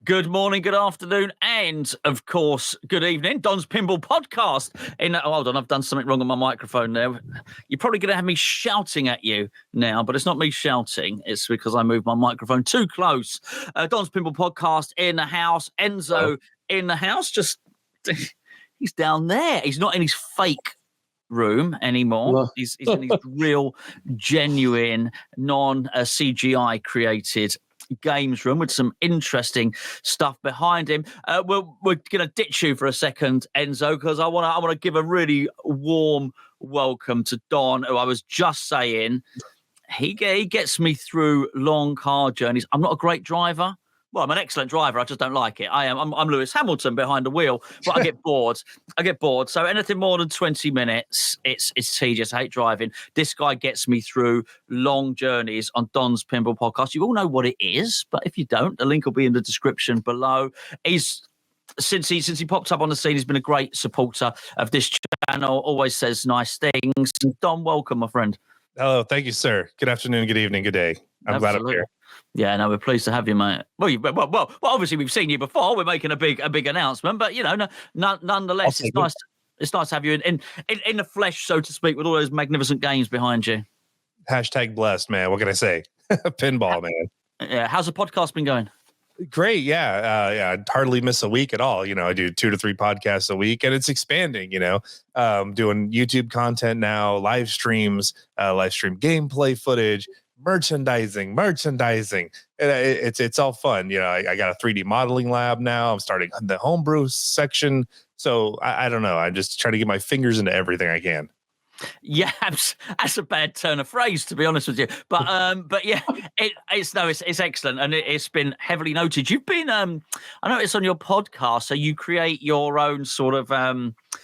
Good morning, good afternoon, and of course, good evening. Don's Pinball Podcast. Hold on, I've done something wrong on my microphone there. You're probably going to have me shouting at you now, but it's not me shouting. It's because I moved my microphone too close. Don's Pinball Podcast in the house. Enzo in the house. Just he's down there. He's not in his fake room anymore. No. He's in his real, genuine, non-CGI created games room with some interesting stuff behind him. We're going to ditch you for a second, Enzo, because I want to give a really warm welcome to Don, who I was just saying he gets me through long car journeys. I'm not a great driver. Well, I'm an excellent driver. I just don't like it. I'm Lewis Hamilton behind the wheel, but I get bored. So anything more than 20 minutes, it's tedious. I hate driving. This guy gets me through long journeys on Don's Pinball Podcast. You all know what it is, but if you don't, the link will be in the description below. Since he popped up on the scene, he's been a great supporter of this channel. Always says nice things. Don, welcome, my friend. Hello, thank you, sir. Good afternoon, good evening, good day. I'm glad I'm here. Yeah, no, we're pleased to have you, mate. Well, obviously we've seen you before. We're making a big announcement, but nonetheless, it's nice to have you in the flesh, so to speak, with all those magnificent games behind you. Hashtag blessed, man. What can I say? Pinball, man. Yeah, how's the podcast been going? Great, yeah. I hardly miss a week at all. I do 2 to 3 podcasts a week, and it's expanding. Doing YouTube content now, live stream gameplay footage. Merchandising. It's all fun. I got a 3D modeling lab now. I'm starting the homebrew section. So I don't know. I'm just trying to get my fingers into everything I can. Yeah, that's a bad turn of phrase, to be honest with you. But yeah, it's excellent, and it's been heavily noted. You've been, I noticed on your podcast, so you create your own sort of.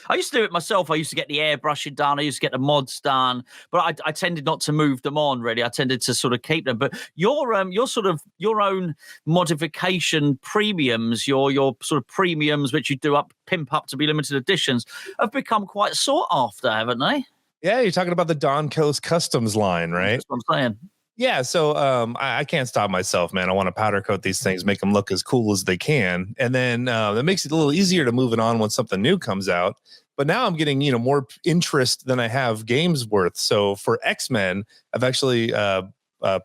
I used to do it myself. I used to get the airbrushing done. I used to get the mods done, but I tended not to move them on. Really, I tended to sort of keep them. But your sort of your own modification premiums, your sort of premiums, which you do pimp up to be limited editions, have become quite sought after, haven't they? Yeah, you're talking about the Don Coast Customs line, right? That's what I'm saying. Yeah, so I can't stop myself, man. I want to powder coat these things, make them look as cool as they can. And then that makes it a little easier to move it on when something new comes out. But now I'm getting, more interest than I have games worth. So for X-Men, I've actually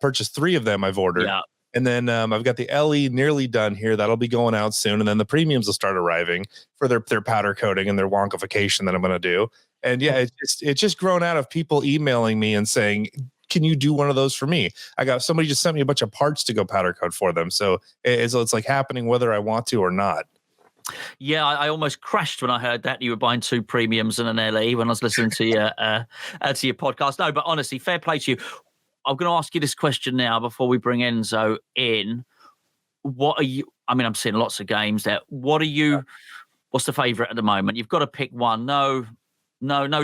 purchased 3 of them I've ordered. Yeah. And then I've got the LE nearly done here. That'll be going out soon. And then the premiums will start arriving for their powder coating and their wonkification that I'm going to do. And yeah, it's just grown out of people emailing me and saying, can you do one of those for me? Somebody just sent me a bunch of parts to go powder coat for them. So it's like happening whether I want to or not. Yeah, I almost crashed when I heard that you were buying 2 premiums and an LE when I was listening to your podcast. No, but honestly, fair play to you. I'm going to ask you this question now before we bring Enzo in. What are you? I mean, I'm seeing lots of games there. What are you? What's the favorite at the moment? You've got to pick one. No,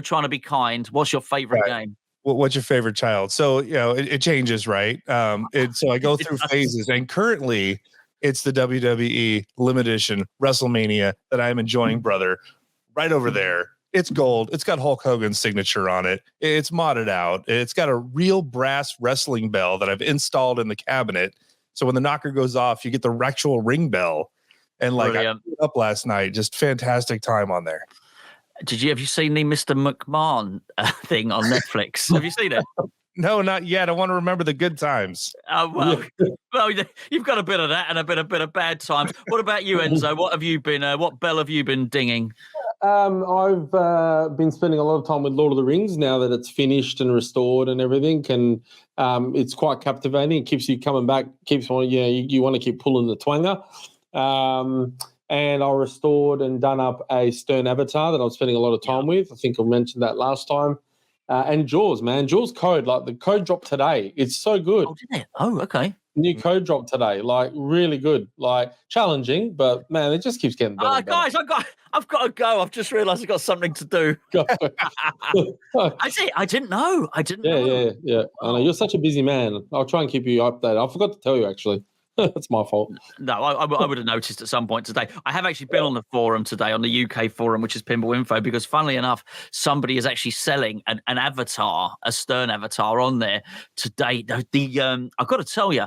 trying to be kind. What's your favorite game? What's your favorite child? So, it changes, right? So I go through phases, and currently it's the WWE limited edition WrestleMania that I'm enjoying, brother. Right over there. It's gold. It's got Hulk Hogan's signature on it. It's modded out. It's got a real brass wrestling bell that I've installed in the cabinet. So when the knocker goes off, you get the actual ring bell. And I put it up last night. Just fantastic time on there. Have you seen the Mr. McMahon thing on Netflix? Have you seen it? No, not yet. I want to remember the good times. Well, you've got a bit of that and a bit of bad times. What about you, Enzo? What have you been? What bell have you been dinging? I've been spending a lot of time with Lord of the Rings now that it's finished and restored and everything, and it's quite captivating. It keeps you coming back. You want to keep pulling the twanger. And I restored and done up a Stern Avatar that I'm spending a lot of time with. I think I mentioned that last time. And Jaws, man. Jaws code, the code dropped today. It's so good. Oh, did it? Oh, okay. New code dropped today. Really good. Challenging, but, man, it just keeps getting better. Guys, I've got to go. I've just realised I've got something to do. I didn't know. Yeah. I know. You're such a busy man. I'll try and keep you updated. I forgot to tell you, actually. That's my fault. No, I would have noticed at some point today. I have actually been on the forum today, on the UK forum, which is Pinball Info, because funnily enough, somebody is actually selling an avatar, a Stern avatar on there today. I've got to tell you,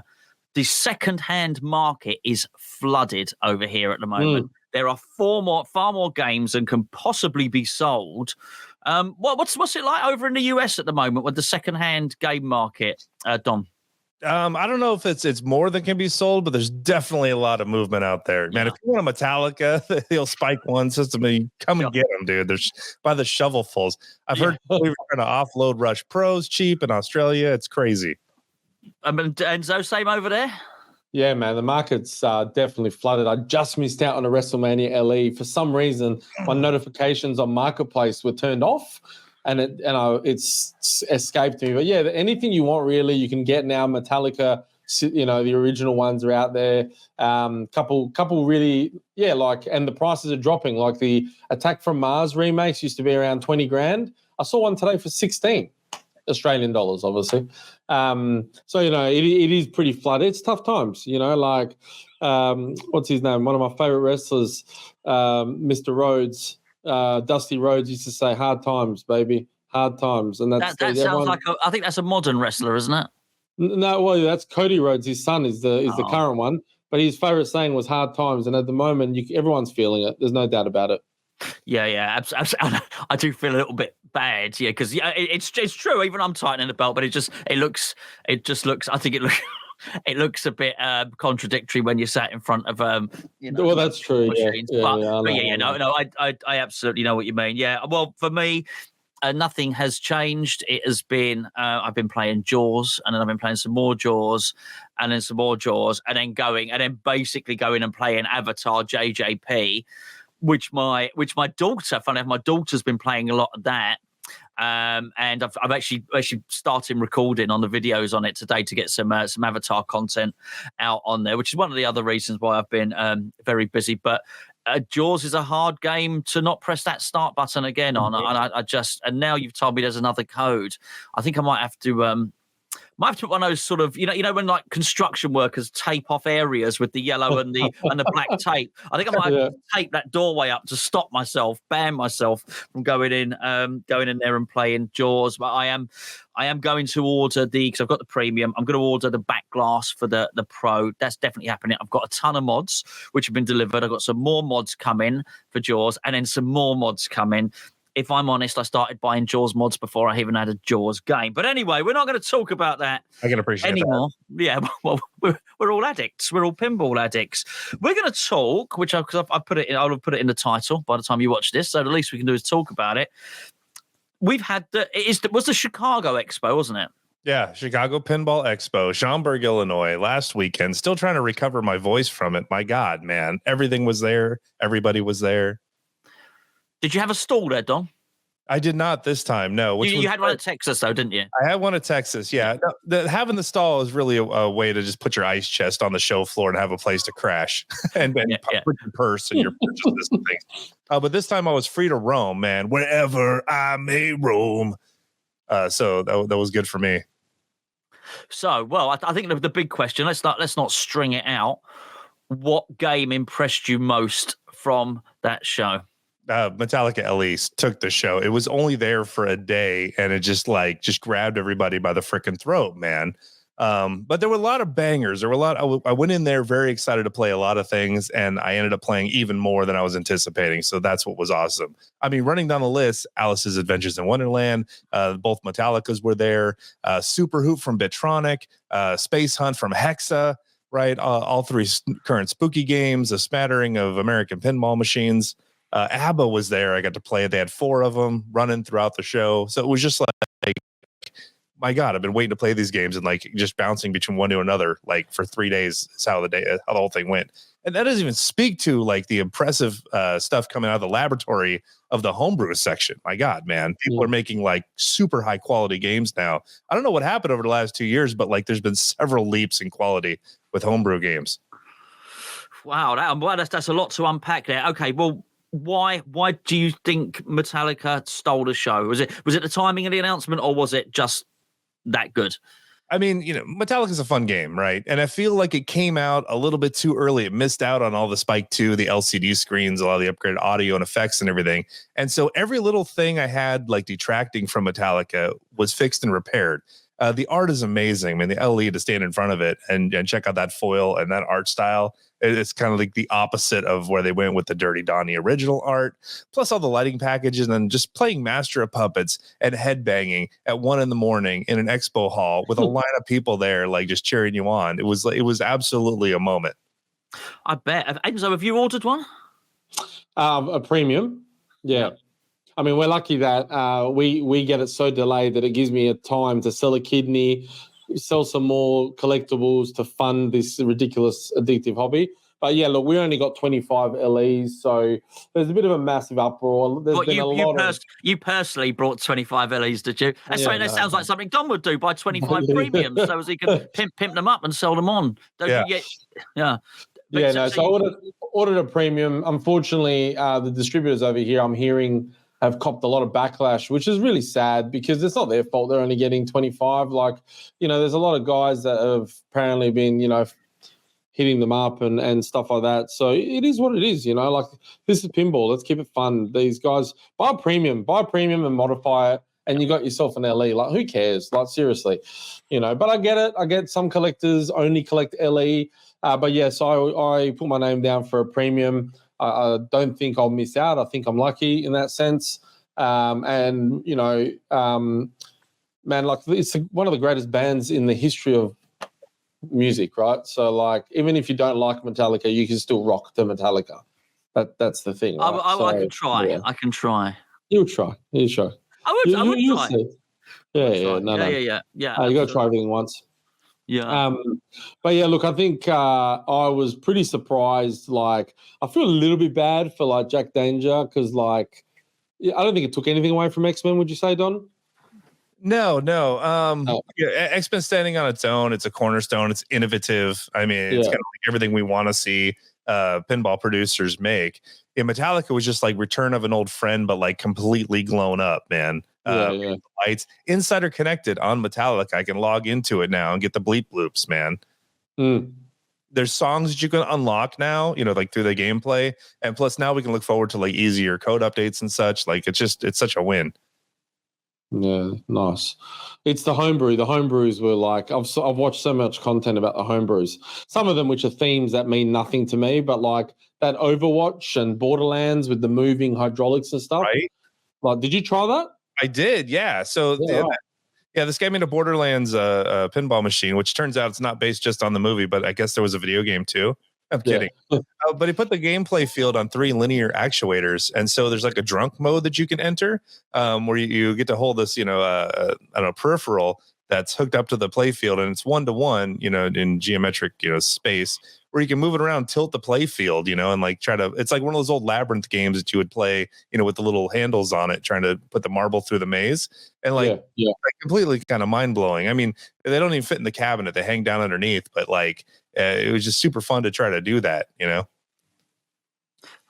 the second-hand market is flooded over here at the moment. There are far more games than can possibly be sold. What's it like over in the US at the moment with the second-hand game market, Dom? I don't know if it's more than can be sold, but there's definitely a lot of movement out there. Man, if you want a Metallica, they'll spike one system and you come and get them, dude. There's by the shovelfuls. I've heard we were trying to offload Rush Pros cheap in Australia. It's crazy. Enzo, same over there? Yeah, man, the market's definitely flooded. I just missed out on a WrestleMania LE. For some reason, my notifications on Marketplace were turned off. And it's escaped me. But yeah, anything you want really, you can get now. Metallica, the original ones are out there. Couple really, and the prices are dropping. Like the Attack from Mars remakes used to be around 20 grand. I saw one today for 16 Australian dollars, obviously. So it is pretty flooded. It's tough times. What's his name? One of my favorite wrestlers, Mr. Rhodes. Dusty Rhodes used to say, "Hard times, baby, hard times," and that sounds like I think that's a modern wrestler, isn't it? No, well, that's Cody Rhodes. His son is the current one, but his favorite saying was "hard times," and at the moment, everyone's feeling it. There's no doubt about it. Yeah, absolutely. I do feel a little bit bad, because it's true. Even I'm tightening the belt, but it just looks. I think it looks. It looks a bit contradictory when you're sat in front of well, that's true. I absolutely know what you mean. Yeah, well, for me, nothing has changed. It has been I've been playing Jaws, and then I've been playing some more Jaws, and then some more Jaws, and then basically going and playing Avatar JJP, which my daughter, funny enough, my daughter's been playing a lot of that. And I've actually started recording on the videos on it today to get some Avatar content out on there, which is one of the other reasons why I've been very busy. But Jaws is a hard game to not press that start button again on, and now you've told me there's another code. I think I might have to put one of those sort of, when like construction workers tape off areas with the yellow and the black tape. I think I might have to tape that doorway up to stop myself, ban myself from going in there and playing Jaws. But I am going to order because I've got the premium. I'm going to order the back glass for the Pro. That's definitely happening. I've got a ton of mods which have been delivered. I've got some more mods coming for Jaws, and then some more mods coming. If I'm honest, I started buying Jaws mods before I even had a Jaws game. But anyway, we're not going to talk about that I can appreciate anymore. That. Yeah, well, we're all addicts. We're all pinball addicts. We're going to talk, because I put it in. I'll put it in the title by the time you watch this. So the least we can do is talk about it. We've had was the Chicago Expo, wasn't it? Yeah, Chicago Pinball Expo, Schaumburg, Illinois, last weekend. Still trying to recover my voice from it. My God, man, everything was there. Everybody was there. Did you have a stall there, Dom? I did not this time. No. You had one at Texas, though, didn't you? I had one at Texas. Yeah. No, having the stall is really a way to just put your ice chest on the show floor and have a place to crash and put your purse and your purchases and things. But this time I was free to roam, man, wherever I may roam. So that was good for me. So, well, I think the big question. Let's not string it out. What game impressed you most from that show? Metallica LE took the show. It was only there for a day, and it just grabbed everybody by the freaking throat, man. But there were a lot of bangers. There were a lot. I went in there very excited to play a lot of things, and I ended up playing even more than I was anticipating. So that's what was awesome. I mean, running down the list, Alice's Adventures in Wonderland, both Metallicas were there, Super Hoop from Bitronic, Space Hunt from Hexa, right? All three current spooky games, a smattering of American pinball machines. ABBA was there. I got to play it. They had 4 of them running throughout the show. So it was just like, my God, I've been waiting to play these games and just bouncing between one to another for 3 days is how the whole thing went. And that doesn't even speak to the impressive stuff coming out of the laboratory of the homebrew section. My God, man, people are making super high quality games now. I don't know what happened over the last 2 years, but there's been several leaps in quality with homebrew games. Wow, that's a lot to unpack there. Okay, well, why do you think Metallica stole the show? Was it the timing of the announcement, or was it just that good? I mean, Metallica's a fun game, right? And I feel like it came out a little bit too early. It missed out on all the Spike 2, the LCD screens, a lot of the upgraded audio and effects and everything. And so every little thing I had detracting from Metallica was fixed and repaired. The art is amazing. I mean, the LE to stand in front of it and check out that foil and that art style. It's kind of like the opposite of where they went with the Dirty Donnie original art, plus all the lighting packages, and then just playing Master of Puppets and headbanging at 1 a.m. in an expo hall with a line of people there, like just cheering you on. It was absolutely a moment. I bet. Enzo, have you ordered one? A premium. Yeah. I mean, we're lucky that we get it so delayed that it gives me a time to sell a kidney, sell some more collectibles to fund this ridiculous addictive hobby. But yeah, look, we only got 25 LEs, so there's a bit of a massive uproar. You personally brought 25 LEs, did you? That sounds like something Don would do, buy 25 premiums so as he could pimp them up and sell them on. So I ordered a premium. Unfortunately, the distributors over here, I'm hearing, have copped a lot of backlash, which is really sad because it's not their fault. They're only getting 25. Like, there's a lot of guys that have apparently been, hitting them up and stuff like that. So it is what it is, like this is pinball. Let's keep it fun. These guys buy a premium and modify it. And you got yourself an LE. Like, who cares? Like, seriously, but I get it. I get some collectors only collect LE. But yeah, so I put my name down for a premium. I don't think I'll miss out. I think I'm lucky in that sense. Man, like it's one of the greatest bands in the history of music, right? So like, even if you don't like Metallica, you can still rock to Metallica. That's the thing. Right? I can try. Yeah. I can try. You'll try. I would try. See. Yeah. You got to try everything once. Yeah. But yeah, look, I think I was pretty surprised. Like, I feel a little bit bad for like Jack Danger because, like, I don't think it took anything away from X-Men. Would you say, Don? No. X-Men standing on its own. It's a cornerstone. It's innovative. I mean, it's kind of like everything we want to see pinball producers make. Metallica was just like Return of an Old Friend, but like completely blown up, man. Lights Insider Connected on Metallica. I can log into it now and get the bleep bloops, man. There's songs that you can unlock now, like through the gameplay, and plus now we can look forward to like easier code updates and such. Like it's such a win. Yeah, nice. It's the homebrew. The homebrews were like, I've watched so much content about the homebrews. Some of them which are themes that mean nothing to me, but like that Overwatch and Borderlands with the moving hydraulics and stuff. Right. Like, did you try that? I did, yeah. So this gave me the Borderlands pinball machine, which turns out it's not based just on the movie, but I guess there was a video game too. I'm kidding. But he put the gameplay field on 3 linear actuators, and so there's like a drunk mode that you can enter, where you get to hold this, peripheral that's hooked up to the play field, and it's 1-to-1, in geometric, space, where you can move it around, tilt the play field, and like try to. It's like one of those old labyrinth games that you would play, with the little handles on it, trying to put the marble through the maze, and like completely kind of mind blowing. I mean, they don't even fit in the cabinet; they hang down underneath, but like. It was just super fun to try to do that,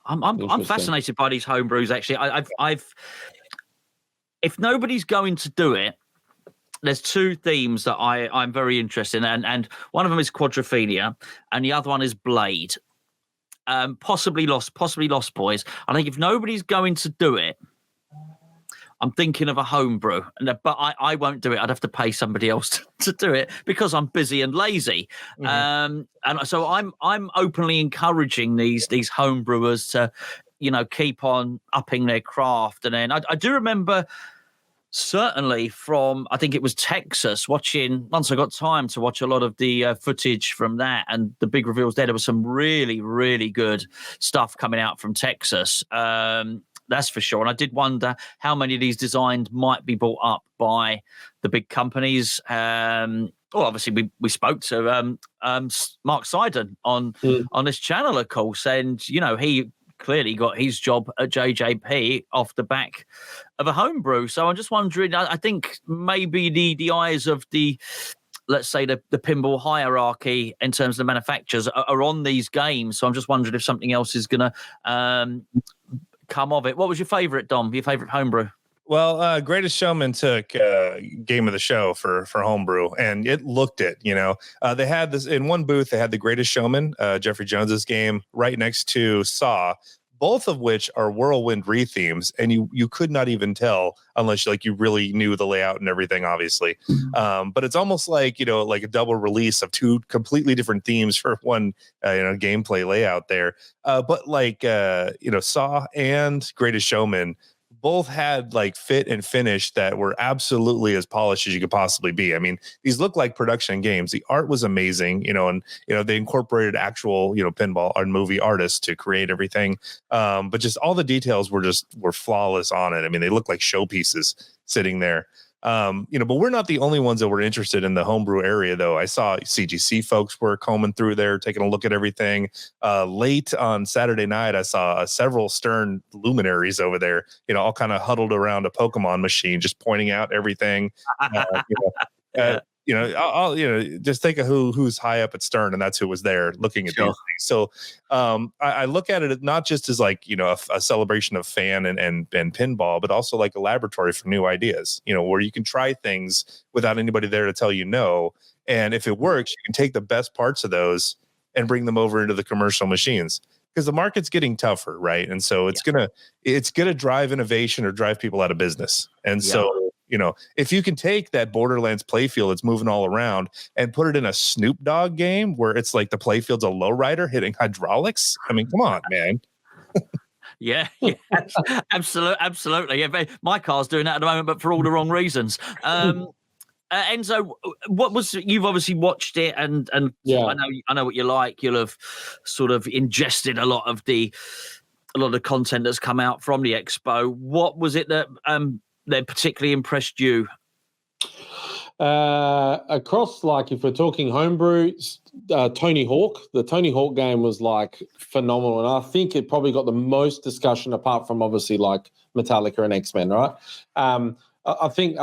I'm fascinated by these homebrews. Actually, I've if nobody's going to do it, there's 2 themes that I'm very interested in, and one of them is Quadrophenia, and the other one is Blade. Possibly Lost Boys. I think if nobody's going to do it, I'm thinking of a homebrew, but I won't do it. I'd have to pay somebody else to do it because I'm busy and lazy. And so I'm openly encouraging these homebrewers to, keep on upping their craft. And then I do remember certainly from, I think it was Texas, watching, once I got time to watch a lot of the footage from that and the big reveals there was some really, really good stuff coming out from Texas. That's for sure. And I did wonder how many of these designs might be bought up by the big companies. Obviously, we spoke to Mark Seiden on this channel, of course. And, he clearly got his job at JJP off the back of a homebrew. So I'm just wondering, I think maybe the eyes of the, let's say, the pinball hierarchy in terms of the manufacturers are on these games. So I'm just wondering if something else is going to come of it. What was your favorite, Dom? Your favorite homebrew? Well, Greatest Showman took game of the show for homebrew, and it looked it. They had this in one booth. They had the Greatest Showman, Jeffrey Jones's game, right next to Saw. both of which are Whirlwind rethemes, and you could not even tell unless you really knew the layout and everything, obviously. But it's almost like like a double release of two completely different themes for one gameplay layout there. But Saw and Greatest Showman both had fit and finish that were absolutely as polished as you could possibly be. I mean, these look like production games. The art was amazing, and they incorporated actual pinball and movie artists to create everything. But just all the details were flawless on it. I mean, they look like showpieces sitting there. But we're not the only ones that were interested in the homebrew area, though. I saw CGC folks were combing through there, taking a look at everything. Late on Saturday night, I saw several Stern luminaries over there, all kind of huddled around a Pokemon machine, just pointing out everything. Yeah. I'll just think of who's high up at Stern, and that's who was there looking at these things. So I look at it not just as a celebration of fan and pinball, but also like a laboratory for new ideas, where you can try things without anybody there to tell you no. And if it works, you can take the best parts of those and bring them over into the commercial machines, because the market's getting tougher, right? And so it's gonna drive innovation or drive people out of business. And so if you can take that Borderlands playfield that's moving all around and put it in a Snoop Dogg game where it's like the playfield's a lowrider hitting hydraulics, I mean, come on, man. Yeah, absolutely. Yeah, my car's doing that at the moment, but for all the wrong reasons. Enzo, you've obviously watched it, and yeah. I know what you like. You'll have sort of ingested a lot of the content that's come out from the expo. What was it that particularly impressed you? Across, if we're talking homebrew, Tony Hawk, the Tony Hawk game was phenomenal, and I think it probably got the most discussion apart from obviously Metallica and X-Men, right? I think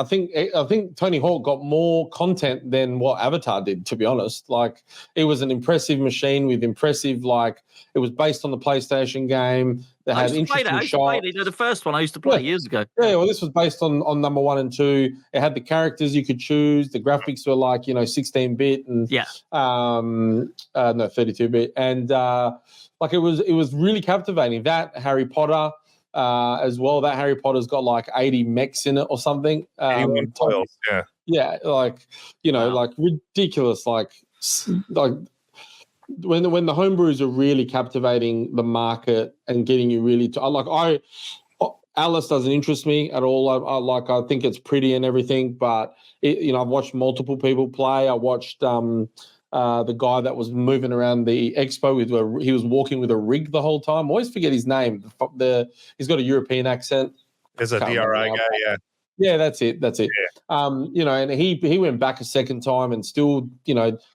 Tony Hawk got more content than what Avatar did, to be honest. It was an impressive machine with impressive, it was based on the PlayStation game. They had interesting shots. The first one I used to play years ago. Yeah, well, this was based on number 1 and 2. It had the characters you could choose. The graphics were 16-bit and 32-bit, and it was really captivating. That Harry Potter. As well, that Harry Potter's got 80 mechs in it or something. 81 toils, yeah, ridiculous. When the homebrews are really captivating the market and getting you really Alice doesn't interest me at all. I think it's pretty and everything, but I've watched multiple people play. I watched the guy that was moving around the expo he was walking with a rig the whole time. I always forget his name. He's got a European accent. Is a DRI guy, yeah. Yeah, that's it. Yeah. And he went back a second time and still,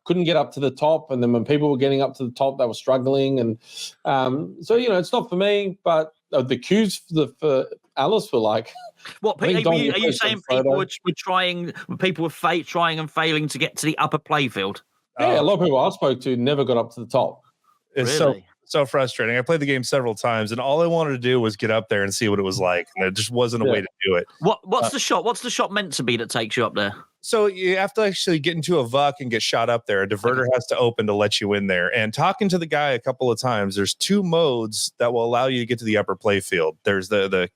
couldn't get up to the top. And then when people were getting up to the top, they were struggling. And so it's not for me, but the queues for Alice were what are you saying? People were trying and failing to get to the upper playfield. Yeah, a lot of people I spoke to never got up to the top. It's really? so frustrating. I played the game several times, and all I wanted to do was get up there and see what it was like, and there just wasn't a way to do it. What's the shot? What's the shot meant to be that takes you up there? So you have to actually get into a VUC and get shot up there. A diverter has to open to let you in there. And talking to the guy a couple of times, there's 2 modes that will allow you to get to the upper playfield. There's the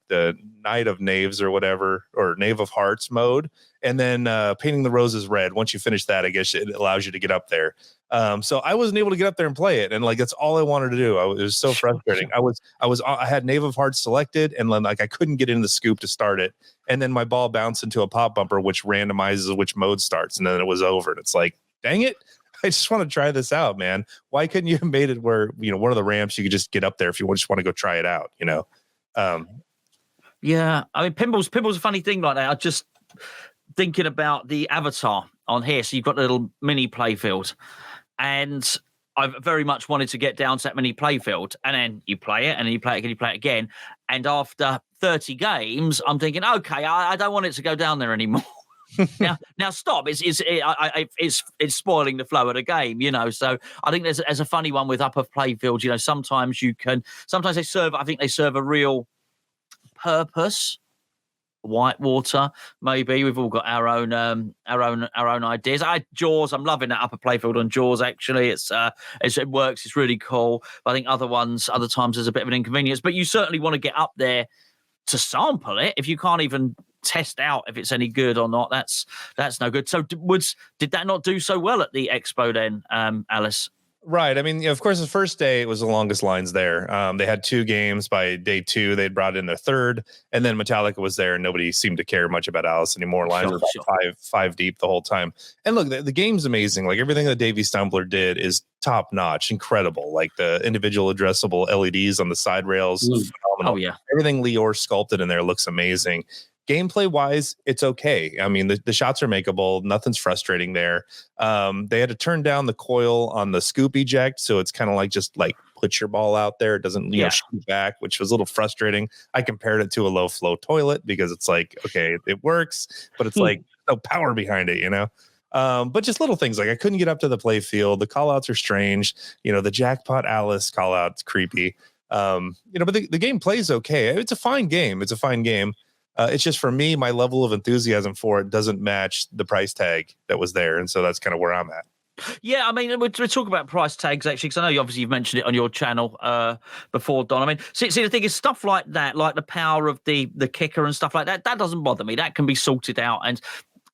Knight of Knaves or whatever, or Knave of Hearts mode, and then Painting the Roses Red. Once you finish that, I guess it allows you to get up there. So I wasn't able to get up there and play it, and that's all I wanted to do. It was so frustrating. I had Knave of Hearts selected, and I couldn't get in the scoop to start it, and then my ball bounced into a pop bumper, which randomizes which mode starts, and then it was over. And it's dang it! I just want to try this out, man. Why couldn't you have made it where one of the ramps you could just get up there if you just want to go try it out? Yeah, I mean, pinball's a funny thing like that. I just thinking about the avatar on here. So you've got the little mini playfield. And I've very much wanted to get down to that mini playfield, and then you play it, and then you play it again, you play it again. And after 30 games, I'm thinking, okay, I don't want it to go down there anymore. now stop. It's spoiling the flow of the game, So I think there's a funny one with upper playfield. Sometimes they serve. I think they serve a real purpose. Whitewater, maybe. We've all got our own ideas. Jaws, I'm loving that upper playfield on Jaws. Actually, it works. It's really cool. But I think other times there's a bit of an inconvenience. But you certainly want to get up there to sample it. If you can't even test out if it's any good or not, that's no good. So did that not do so well at the expo then, Alice? Right. I mean, of course, the first day it was the longest lines there. They had 2 games. By day 2, they'd brought in their third, and then Metallica was there, and nobody seemed to care much about Alice anymore. Lines were about five deep the whole time. And look, the game's amazing. Like everything that Davey Stumbler did is top notch, incredible. Like the individual addressable LEDs on the side rails, phenomenal. Oh yeah, everything Lior sculpted in there looks amazing. Gameplay wise, it's okay. I mean, the shots are makeable. Nothing's frustrating there. They had to turn down the coil on the scoop eject, so it's kind of like just like put your ball out there. It doesn't shoot back, which was a little frustrating. I compared it to a low flow toilet because it's like, okay, it works, but it's like no power behind it, you know. But just little things like I couldn't get up to the play field. The call outs are strange. You know, the jackpot Alice call out's creepy. But the game plays okay. It's a fine game. It's just for me, my level of enthusiasm for it doesn't match the price tag that was there. And so that's kind of where I'm at. Yeah, I mean, we're talking about price tags, actually, because I know you've mentioned it on your channel before, Don. I mean, see, the thing is, stuff like that, like the power of the kicker and stuff like that, that doesn't bother me. That can be sorted out. And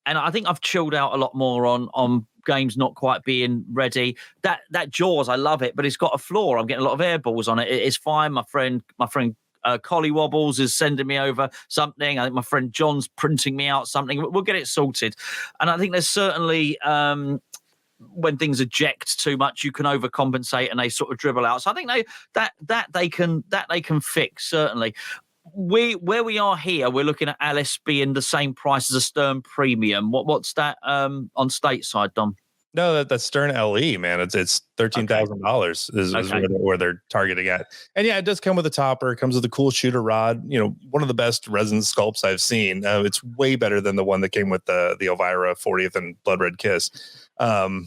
I think I've chilled out a lot more on games not quite being ready. That Jaws, I love it, but it's got a flaw. I'm getting a lot of air balls on it. It's fine. My friend Collie Wobbles is sending me over something. I think my friend John's printing me out something. We'll get it sorted. And I think there's certainly when things eject too much, you can overcompensate and they sort of dribble out. So I think they can fix, certainly. Where we are here, we're looking at Alice being the same price as a Stern Premium. What's that on stateside, Dom? No, that's Stern LE, man. It's $13,000 is where they're targeting at. And yeah, it does come with a topper. It comes with a cool shooter rod. You know, one of the best resin sculpts I've seen. It's way better than the one that came with the Elvira 40th and Blood Red Kiss. Okay.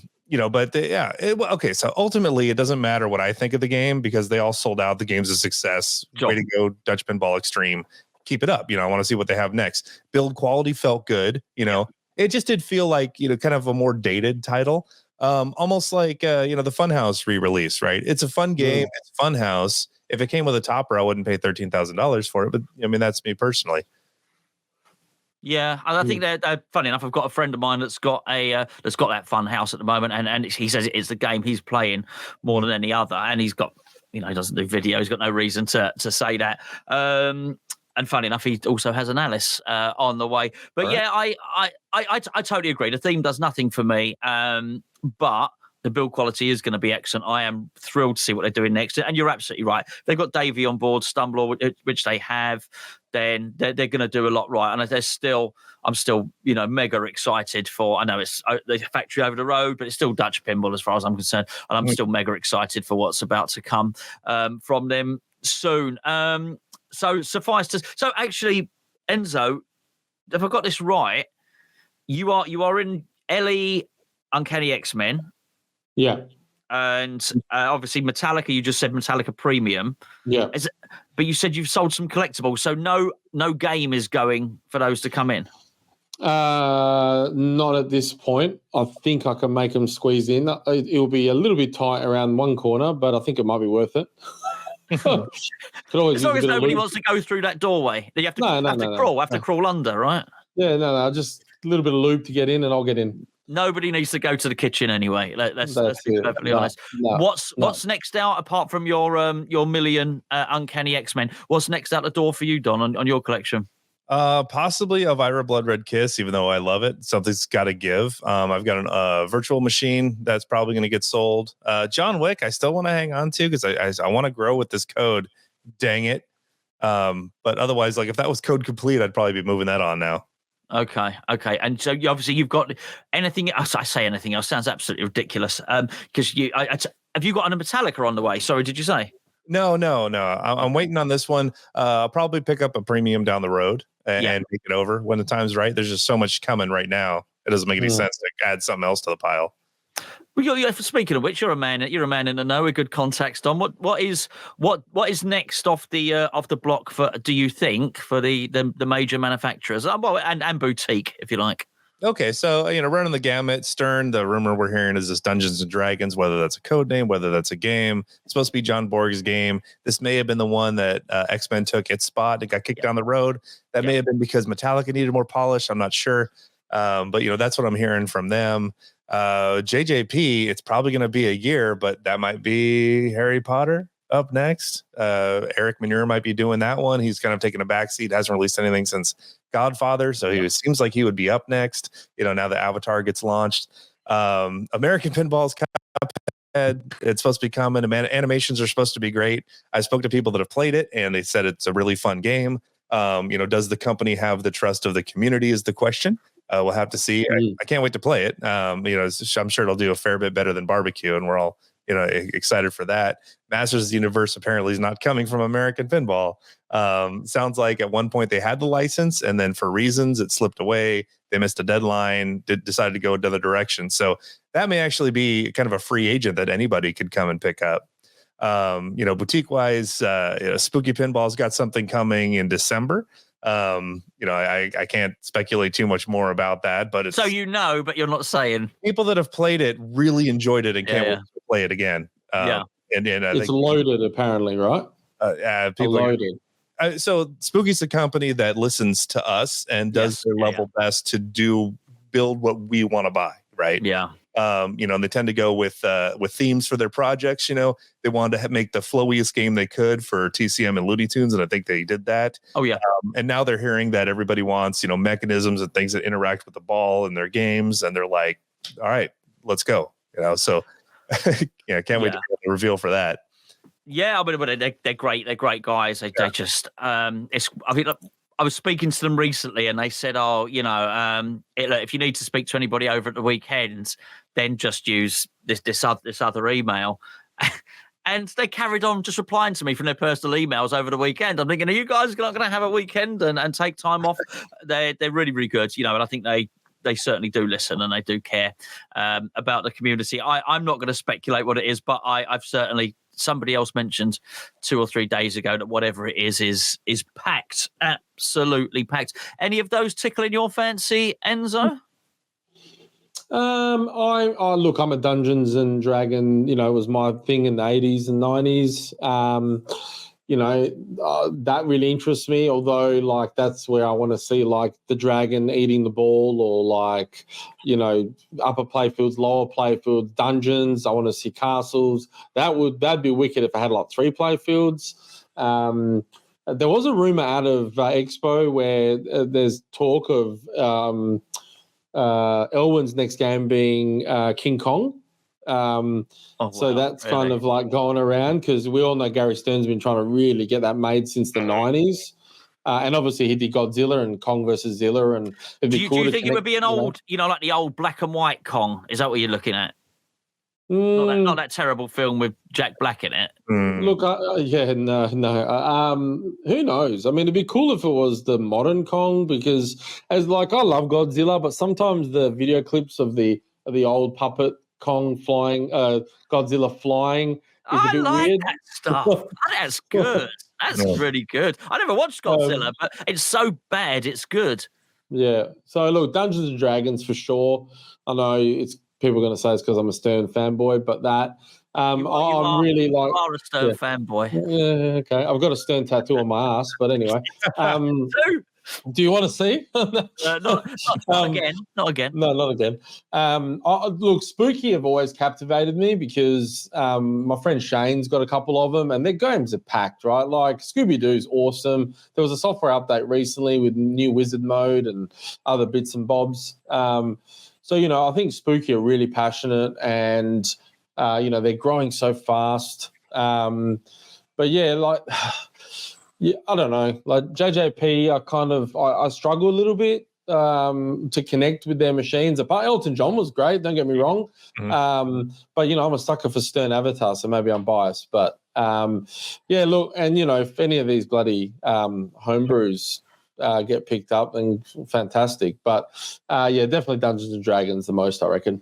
So ultimately, it doesn't matter what I think of the game because they all sold out. The game's a success. Sure. Way to go, Dutch Pinball Extreme. Keep it up. You know, I want to see what they have next. Build quality felt good. You know. It just did feel like, kind of a more dated title, almost like, the Funhouse re-release, right? It's a fun game. It's Funhouse. If it came with a topper, I wouldn't pay $13,000 for it. But I mean, that's me personally. Yeah, and I think they're funny enough. I've got a friend of mine that's got that Funhouse at the moment, and he says it's the game he's playing more than any other. And he's got, he doesn't do video. He's got no reason to say that. And funny enough, he also has an Alice on the way. But right. Yeah, I totally agree. The theme does nothing for me, but the build quality is going to be excellent. I am thrilled to see what they're doing next. And you're absolutely right. They've got Davey on board, Stumbler, which they have. Then they're going to do a lot right. And I'm still, mega excited for. I know it's the factory over the road, but it's still Dutch Pinball as far as I'm concerned. And I'm still mega excited for what's about to come from them soon. So suffice to so actually, Enzo, if I got this right, you are in LE Uncanny X-Men. Yeah. And obviously Metallica, you just said Metallica Premium. Yeah. But you said you've sold some collectibles, so no game is going for those to come in. Not at this point. I think I can make them squeeze in. It'll be a little bit tight around one corner, but I think it might be worth it. As long as nobody wants to go through that doorway, you have to crawl under, right? Yeah, no, just a little bit of lube to get in, and I'll get in. Nobody needs to go to the kitchen anyway. Let's be perfectly honest. What's next out apart from your million Uncanny X-Men? What's next out the door for you, Don, on your collection? Possibly Elvira Blood Red Kiss, even though I love it. Something's got to give. I've got a virtual machine that's probably going to get sold. John Wick, I still want to hang on to because I want to grow with this code. Dang it. But otherwise, like if that was code complete, I'd probably be moving that on now. Okay. And so obviously you've got anything else. I say anything else sounds absolutely ridiculous. Because have you got a Metallica on the way? Sorry, did you say? No. I'm waiting on this one. I'll probably pick up a premium down the road and take it over when the time's right. There's just so much coming right now. It doesn't make any sense to add something else to the pile. Well, speaking of which, you're a man in the know with good contacts, Don. What is next off the block for? Do you think for the major manufacturers, and boutique, if you like? Okay, so running the gamut, Stern. The rumor we're hearing is this Dungeons and Dragons, whether that's a code name, whether that's a game. It's supposed to be John Borg's game. This may have been the one that X-Men took its spot. It got kicked down the road. That may have been because Metallica needed more polish. I'm not sure, but that's what I'm hearing from them. JJP, it's probably going to be a year, but that might be Harry Potter up next. Eric Manure might be doing that one. He's kind of taking a backseat, hasn't released anything since Godfather, so seems like he would be up next. Now that Avatar gets launched. American Pinball's Cuphead, it's supposed to be coming. Animations are supposed to be great. I spoke to people that have played it, and they said it's a really fun game. Does the company have the trust of the community is the question. We'll have to see. I can't wait to play it. I'm sure it'll do a fair bit better than Barbecue, and we're all excited for that. Masters of the Universe apparently is not coming from American Pinball. Sounds like at one point they had the license, and then for reasons it slipped away. They missed a deadline, decided to go another direction. So that may actually be kind of a free agent that anybody could come and pick up. Boutique wise, Spooky Pinball's got something coming in December. I can't speculate too much more about that, but it's but you're not saying. People that have played it really enjoyed it and can't wait to play it again. And it's loaded apparently, right? People loaded. So Spooky's a company that listens to us and does their level best to build what we want to buy, right? Yeah. And they tend to go with themes for their projects. They wanted to make the flowiest game they could for TCM and Looney Tunes, and I think they did that. Oh yeah. And now they're hearing that everybody wants mechanisms and things that interact with the ball in their games, and they're like, all right, let's go. So can't wait to get the reveal for that. Yeah, but they're great. They're great guys. They just I was speaking to them recently, and they said, if you need to speak to anybody over at the weekends, then just use this other email. And they carried on just replying to me from their personal emails over the weekend. I'm thinking, are you guys not going to have a weekend and take time off? They're really, really good, and I think they certainly do listen and they do care about the community. I'm not going to speculate what it is, but I've certainly. Somebody else mentioned 2 or 3 days ago that whatever it is packed, absolutely packed. Any of those tickling your fancy, Enzo? I'm a Dungeons and Dragon. It was my thing in the 80s and 90s. That really interests me. Although, that's where I want to see the dragon eating the ball, or upper playfields, lower playfields, dungeons. I want to see castles. That'd be wicked if I had 3 playfields. There was a rumor out of Expo where there's talk of Elwyn's next game being King Kong. So that's really kind of going around, because we all know Gary Stern's been trying to really get that made since the 90s. And obviously he did Godzilla and Kong versus Zilla. And do you think it would be an old, like the old black and white Kong? Is that what you're looking at? Not that terrible film with Jack Black in it. Look, no. Who knows? I mean, it'd be cool if it was the modern Kong, because I love Godzilla, but sometimes the video clips of the old puppet Kong flying, Godzilla flying, is a bit weird. That stuff. That's good. That's really good. I never watched Godzilla, but it's so bad it's good. Yeah. So look, Dungeons and Dragons for sure. I know people are going to say it's because I'm a Stern fanboy, but that I'm really you are a Stern fanboy. Yeah. Okay. I've got a Stern tattoo on my ass, but anyway. Do you want to see? Not again. Not again. No, not again. Look, Spooky have always captivated me because my friend Shane's got a couple of them, and their games are packed, right? Scooby-Doo's awesome. There was a software update recently with new wizard mode and other bits and bobs. So, I think Spooky are really passionate, and, they're growing so fast. But yeah, yeah, I don't know. JJP, I struggle a little bit to connect with their machines. Apart, Elton John was great, don't get me wrong. Mm-hmm. But, I'm a sucker for Stern Avatar, so maybe I'm biased. But, yeah, look, and, if any of these bloody homebrews get picked up, then fantastic. But, yeah, definitely Dungeons & Dragons the most, I reckon.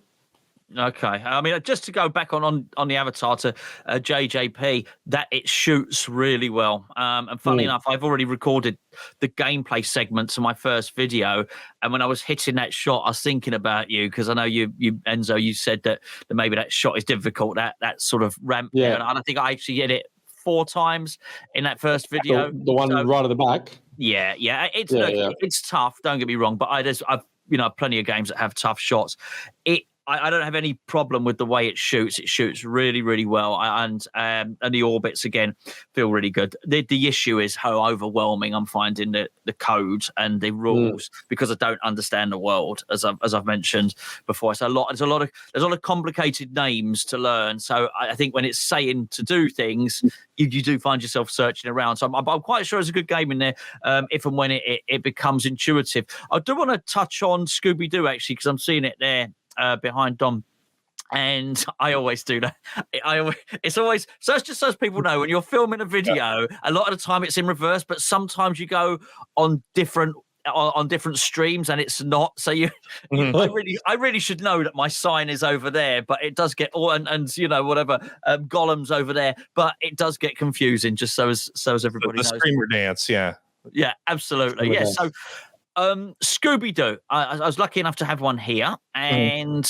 Okay. I mean, just to go back on the avatar to JJP, that it shoots really well. And funny enough, I've already recorded the gameplay segment to my first video. And when I was hitting that shot, I was thinking about you, because I know you Enzo, you said that maybe that shot is difficult, that sort of ramp there. And I think I actually hit it 4 times in that first video. The one right at the back. Yeah. It's tough. Don't get me wrong, but I've plenty of games that have tough shots. I don't have any problem with the way it shoots. It shoots really, really well, and the orbits again feel really good. The issue is how overwhelming I'm finding the code and the rules, because I don't understand the world, as I've mentioned before. So there's a lot of complicated names to learn. So I think when it's saying to do things, you do find yourself searching around. So I'm quite sure there's a good game in there, if and when it becomes intuitive. I do want to touch on Scooby-Doo actually, because I'm seeing it there. Behind Dom, and I always do that. It's always, so it's just so people know, when you're filming a video, a lot of the time it's in reverse, but sometimes you go on different streams and it's not. So I really should know that my sign is over there, but it does get whatever Gollum's over there, but it does get confusing. Just so as everybody knows. The screamer dance, yeah, absolutely, yeah. So. Scooby-Doo. I was lucky enough to have one here, and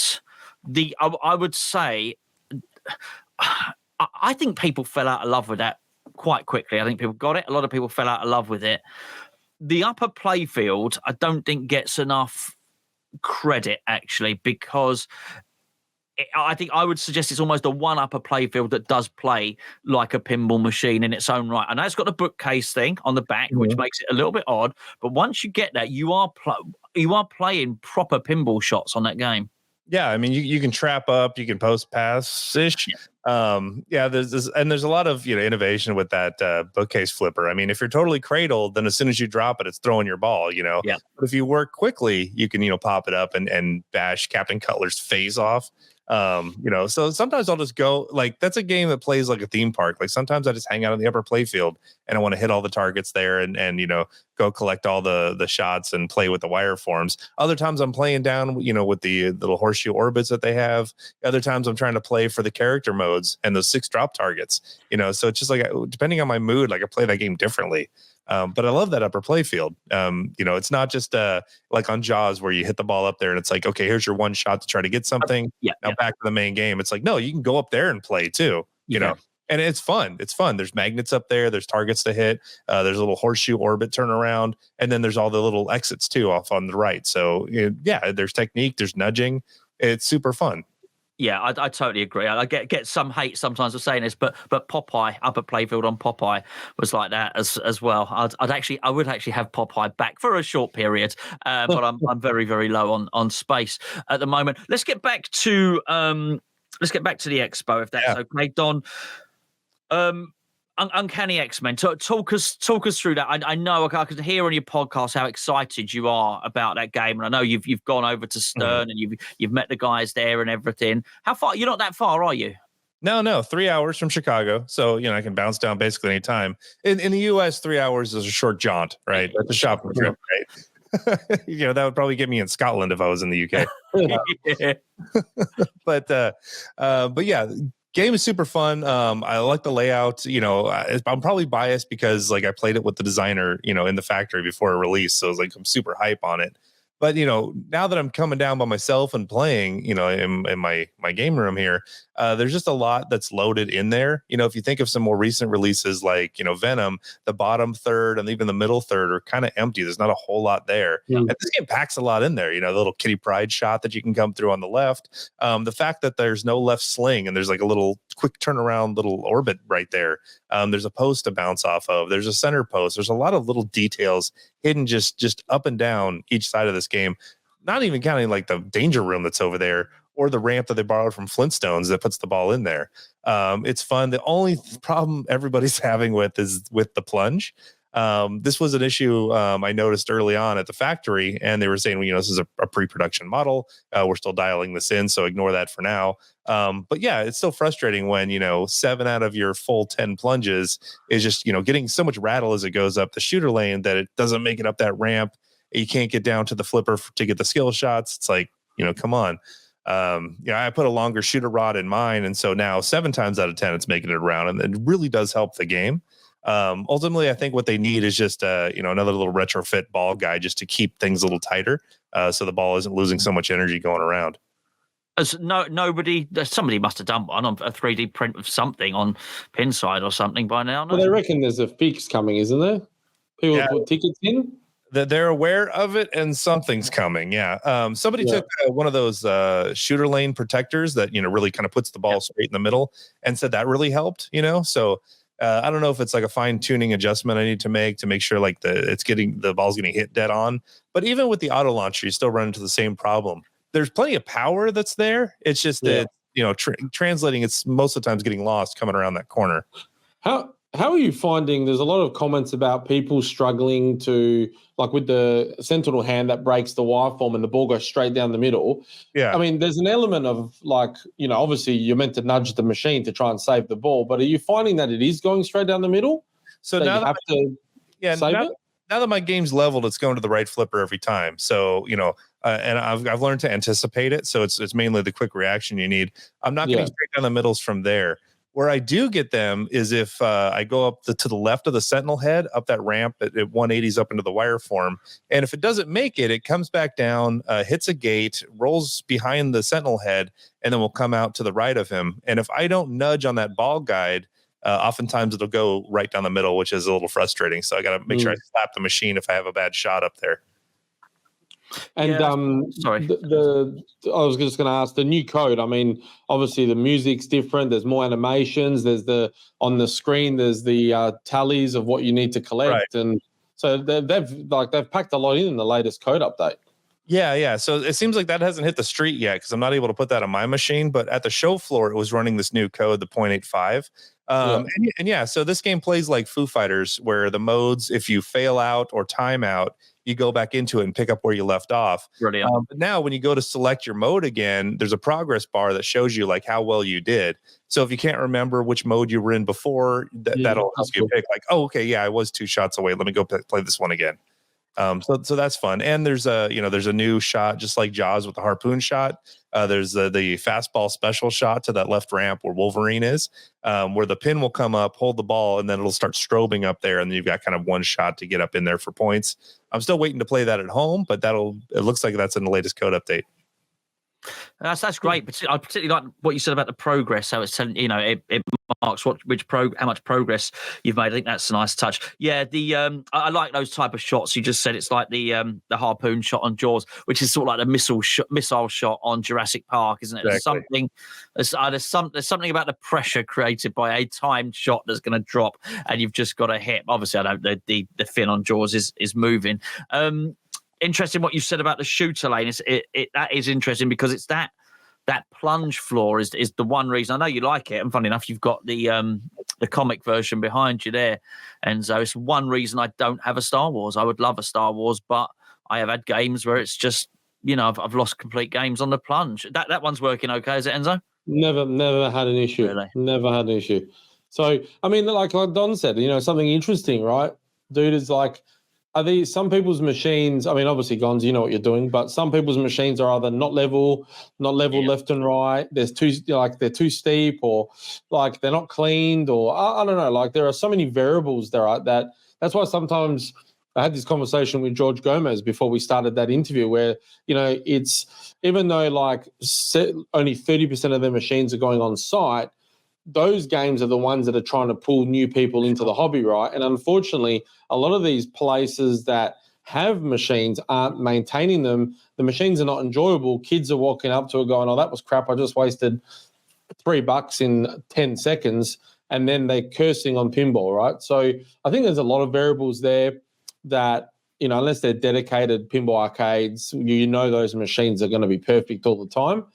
I would say I think people fell out of love with that quite quickly. I think people got it. A lot of people fell out of love with it. The upper playfield, I don't think gets enough credit actually, because I think I would suggest it's almost a one upper playfield that does play like a pinball machine in its own right. I know it's got the bookcase thing on the back, which makes it a little bit odd. But once you get that, you are playing proper pinball shots on that game. Yeah, I mean, you can trap up, you can post pass ish. There's a lot of innovation with that bookcase flipper. I mean, if you're totally cradled, then as soon as you drop it, it's throwing your ball. But if you work quickly, you can pop it up and bash Captain Cutler's face off. So sometimes I'll just go, like, that's a game that plays like a theme park. Like sometimes I just hang out in the upper playfield and I want to hit all the targets there and go collect all the shots and play with the wire forms. Other times I'm playing down, with the little horseshoe orbits that they have. Other times I'm trying to play for the character modes and those 6 drop targets, so it's just like, depending on my mood, like I play that game differently. But I love that upper playfield. It's not just like on Jaws where you hit the ball up there and it's like, okay, here's your one shot to try to get something. Back to the main game. It's like, no, you can go up there and play too, and it's fun. It's fun. There's magnets up there. There's targets to hit. There's a little horseshoe orbit turnaround. And then there's all the little exits too off on the right. So there's technique, there's nudging. It's super fun. Yeah, I totally agree. I get some hate sometimes for saying this, but Popeye, upper playfield on Popeye was like that as well. I would actually have Popeye back for a short period, but I'm very, very low on space at the moment. Let's get back to the expo, if that's okay, Don. Uncanny X-Men. Talk us through that. I know I could hear on your podcast how excited you are about that game, and I know you've gone over to Stern and you've met the guys there and everything. How far? You're not that far, are you? No, 3 hours from Chicago, so I can bounce down basically any time. In the U.S., 3 hours is a short jaunt, right? That's a shopping trip, right? That would probably get me in Scotland if I was in the UK. But yeah. Game is super fun. I like the layout. I'm probably biased because like I played it with the designer, in the factory before it released. So it's like I'm super hype on it. But now that I'm coming down by myself and playing, in my game room here, there's just a lot that's loaded in there. If you think of some more recent releases like Venom, the bottom third and even the middle third are kind of empty. There's not a whole lot there. And this game packs a lot in there. The little Kitty Pryde shot that you can come through on the left. The fact that there's no left sling and there's like a little quick turnaround little orbit right there. There's a post to bounce off of. There's a center post. There's a lot of little details hidden just up and down each side of this game. Not even counting like the danger room that's over there or the ramp that they borrowed from Flintstones that puts the ball in there. It's fun. The only problem everybody's having is with the plunge. This was an issue I noticed early on at the factory, and they were saying, this is a pre-production model. We're still dialing this in, so ignore that for now. But yeah, it's still frustrating when, 7 out of your full 10 plunges is just, getting so much rattle as it goes up the shooter lane that it doesn't make it up that ramp. You can't get down to the flipper to get the skill shots. It's like, come on. I put a longer shooter rod in mine, and so now 7 times out of 10 it's making it around, and it really does help the game. Ultimately, I think what they need is just another little retrofit ball guide just to keep things a little tighter, so the ball isn't losing so much energy going around. Somebody must have done one on a 3D print of something on Pinside or something by now. No? Well, they reckon there's a fix coming, isn't there? People put tickets in. That they're aware of it, and something's coming. Yeah. Somebody took one of those shooter lane protectors that really kind of puts the ball straight in the middle, and said that really helped. So I don't know if it's like a fine tuning adjustment I need to make sure like the ball's getting hit dead on. But even with the auto launcher, you still run into the same problem. There's plenty of power that's there. It's just that translating, it's most of the times getting lost coming around that corner. How are you finding? There's a lot of comments about people struggling to, like with the sentinel hand that breaks the wireform and the ball goes straight down the middle. Yeah. I mean, there's an element of like, obviously you're meant to nudge the machine to try and save the ball, but are you finding that it is going straight down the middle? So now you have to save it? Now that my game's leveled, it's going to the right flipper every time. So, and I've learned to anticipate it. So it's mainly the quick reaction you need. I'm not getting straight down the middles from there. Where I do get them is if I go up to the left of the sentinel head, up that ramp at 180s up into the wire form. And if it doesn't make it, it comes back down, hits a gate, rolls behind the sentinel head, and then will come out to the right of him. And if I don't nudge on that ball guide, oftentimes it'll go right down the middle, which is a little frustrating. So I got to make sure I slap the machine if I have a bad shot up there. And sorry, I was just going to ask the new code. I mean, obviously the music's different. There's more animations. There's on the screen. There's the tallies of what you need to collect, and so they've packed a lot in the latest code update. Yeah. So it seems like that hasn't hit the street yet because I'm not able to put that on my machine. But at the show floor, it was running this new code, the 0.85. So this game plays like Foo Fighters, where the modes, if you fail out or time out, you go back into it and pick up where you left off. Brilliant. But now when you go to select your mode again, there's a progress bar that shows you like how well you did. So if you can't remember which mode you were in before, that'll help you pick like, oh, okay, yeah, I was 2 shots away. Let me go play this one again. So that's fun. And there's a new shot, just like Jaws with the harpoon shot. There's the fastball special shot to that left ramp where Wolverine is, where the pin will come up, hold the ball, and then it'll start strobing up there. And then you've got kind of one shot to get up in there for points. I'm still waiting to play that at home, but it looks like that's in the latest code update. That's great. But I particularly like what you said about the progress. So it's telling it marks how much progress you've made. I think that's a nice touch. Yeah, I like those type of shots. You just said it's like the harpoon shot on Jaws, which is sort of like the missile shot on Jurassic Park, isn't it? Exactly. There's something about the pressure created by a timed shot that's going to drop, and you've just got to hit. Obviously, I know the fin on Jaws is moving. Interesting what you said about the shooter lane. That is interesting because it's that plunge floor is the one reason. I know you like it, and funny enough, you've got the comic version behind you there, and so it's one reason I don't have a Star Wars. I would love a Star Wars, but I have had games where it's just I've lost complete games on the plunge. That one's working okay, is it, Enzo? Never had an issue. Really? Never had an issue. So I mean, like Don said, something interesting, right? Dude, is like, are these some people's machines? I mean, obviously, Gonzo, you know what you're doing, but some people's machines are either not level left and right. They're too steep, or like they're not cleaned, or I don't know. Like there are so many variables there that's why sometimes I had this conversation with George Gomez before we started that interview, where it's even though like only 30% of their machines are going on site. Those games are the ones that are trying to pull new people into the hobby, right? And unfortunately, a lot of these places that have machines aren't maintaining them. The machines are not enjoyable. Kids are walking up to it going, oh, that was crap. I just wasted $3 in 10 seconds. And then they're cursing on pinball, right? So I think there's a lot of variables there that, unless they're dedicated pinball arcades, those machines are going to be perfect all the time.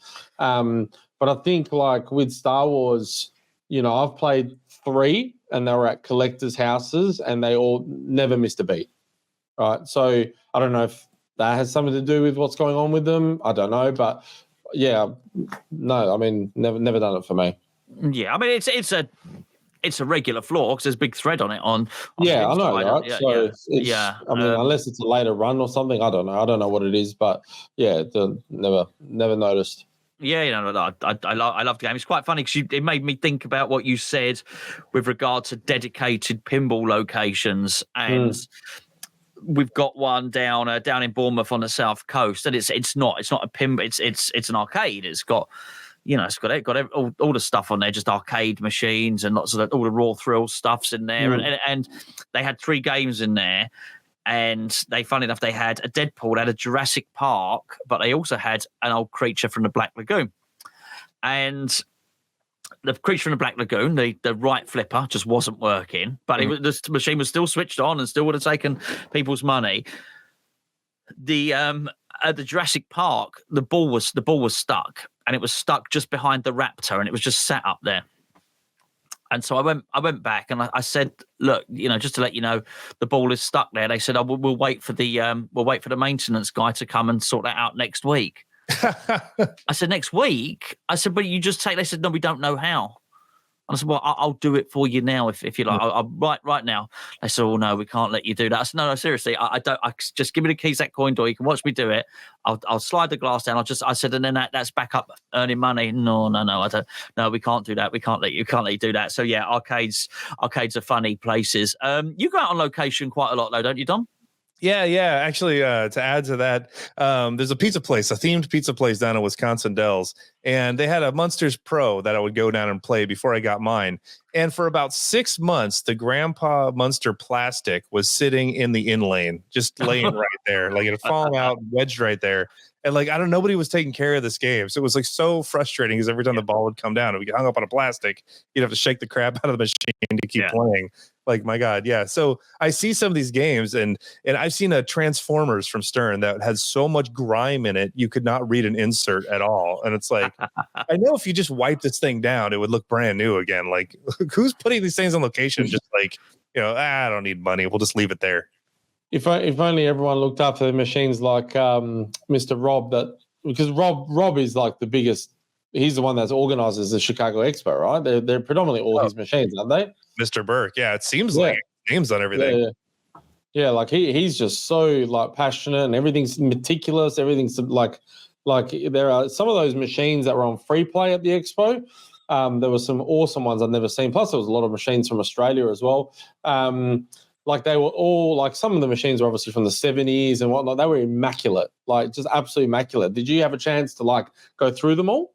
But I think like with Star Wars, I've played 3 and they were at collectors' houses and they all never missed a beat, right? So I don't know if that has something to do with what's going on with them. I don't know, but yeah, no, I mean, never done it for me. Yeah, I mean, it's a regular floor because there's a big thread on it. On yeah, I know, right? Yeah, so yeah. I mean, unless it's a later run or something, I don't know what it is, but yeah, never noticed. Yeah, I love the game. It's quite funny because it made me think about what you said with regard to dedicated pinball locations, and we've got one down in Bournemouth on the south coast, and it's not a pinball, it's an arcade. It's got it's got all the stuff on there, just arcade machines and lots of all the Raw Thrill stuffs in there, and they had 3 games in there. And funny enough, they had a Deadpool, they had a Jurassic Park, but they also had an old creature from the Black Lagoon. And the creature from the Black Lagoon, the right flipper just wasn't working, but the machine was still switched on and still would have taken people's money. At the Jurassic Park, the ball was stuck, and it was stuck just behind the Raptor, and it was just sat up there. And so I went back and I said, look, just to let you know, the ball is stuck there. They said, we'll wait for the maintenance guy to come and sort that out next week. I said, next week? I said, but you just take. They said, no, we don't know how. And I said, well, I'll do it for you now if you like. I'll right now. They said, oh no, we can't let you do that. I said, no, seriously, I don't. Just give me the keys to that coin door. You can watch me do it. I'll slide the glass down. I said, and then that's back up earning money. No, I don't. No, we can't do that. We can't let you do that. So yeah, arcades are funny places. You go out on location quite a lot though, don't you, Don? Yeah. Actually, to add to that, there's a themed pizza place down in Wisconsin Dells, and they had a Munsters Pro that I would go down and play before I got mine. And for about 6 months, the Grandpa Munster plastic was sitting in the in lane, just laying right there, like it had fallen out, wedged right there. And nobody was taking care of this game. So it was so frustrating because every time the ball would come down and we get hung up on a plastic, you'd have to shake the crap out of the machine to keep playing. Like, my God. Yeah. So I see some of these games and I've seen a Transformers from Stern that has so much grime in it, you could not read an insert at all. And it's like, I know if you just wipe this thing down, it would look brand new again. Like, who's putting these things on location? Just like, I don't need money. We'll just leave it there. If only everyone looked after the machines like Mr. Rob, because Rob is like the biggest. He's the one that organizes the Chicago Expo, right? They're predominantly all his machines, aren't they? Mr. Burke, yeah, it seems like names on everything. Yeah, like he's just so like passionate and everything's meticulous. Everything's like there are some of those machines that were on free play at the expo. There were some awesome ones I've never seen. Plus, there was a lot of machines from Australia as well. Like they were all like some of the machines were obviously from the 70s and whatnot. They were immaculate, like just absolutely immaculate. Did you have a chance to like go through them all?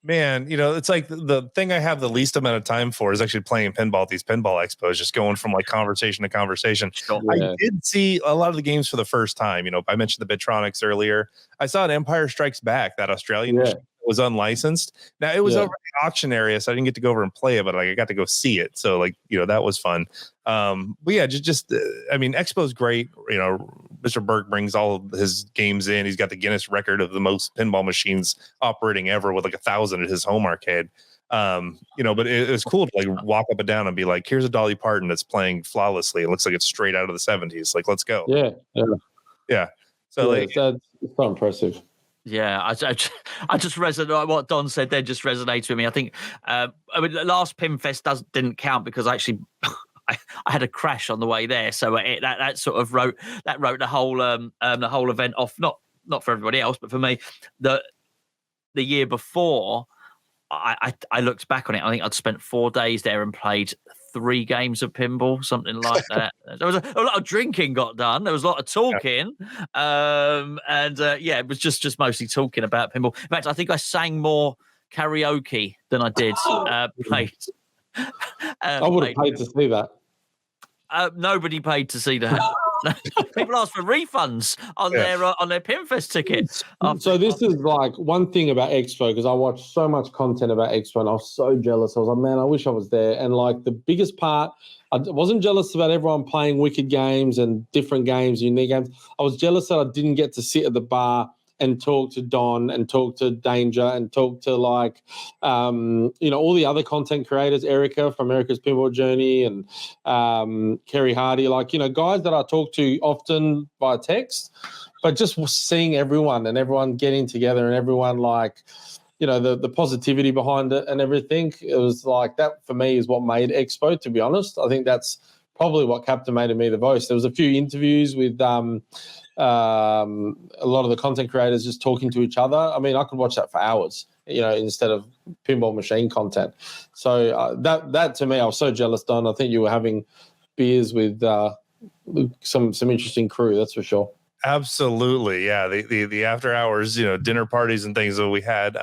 Man, it's like the thing I have the least amount of time for is actually playing pinball at these pinball expos, just going from like conversation to conversation. Yeah. I did see a lot of the games for the first time. I mentioned the Bitronics earlier. I saw an Empire Strikes Back, that Australian machine was unlicensed. Now it was over the auction area, so I didn't get to go over and play it, but like I got to go see it. So like, that was fun. But yeah, I mean, Expo's great. Mr. Burke brings all of his games in. He's got the Guinness record of the most pinball machines operating ever with like 1,000 at his home arcade. But it was cool to like walk up and down and be like, here's a Dolly Parton that's playing flawlessly. It looks like it's straight out of the 70s. Like, let's go. Yeah. So it's so impressive. Yeah, I just resonate. What Don said there just resonates with me. I think the last Pinfest didn't count because actually I had a crash on the way there, so that sort of wrote the whole event off. Not for everybody else, but for me. The year before, I looked back on it. I think I'd spent 4 days there and played 3 games of pinball, something like that. There was a lot of drinking got done. There was a lot of talking, it was just mostly talking about pinball. In fact, I think I sang more karaoke than I did played. I would have paid to see that. Nobody paid to see that. People ask for refunds on their Pinfest tickets. So this is like one thing about Expo, because I watched so much content about Expo and I was so jealous. I was like, man, I wish I was there. And like the biggest part, I wasn't jealous about everyone playing wicked games and different games, unique games. I was jealous that I didn't get to sit at the bar and talk to Don and talk to Danger and talk to like, all the other content creators, Erica from Erica's Pinball Journey and Kerry Hardy, like, guys that I talk to often by text, but just seeing everyone and everyone getting together and everyone like, the positivity behind it and everything. It was like that for me is what made Expo, to be honest. I think that's probably what captivated me the most. There was a few interviews with a lot of the content creators just talking to each other. I mean, I could watch that for hours. instead of pinball machine content. So that to me, I was so jealous, Don. I think you were having beers with some interesting crew, that's for sure. Absolutely, yeah. The after hours, dinner parties and things that we had.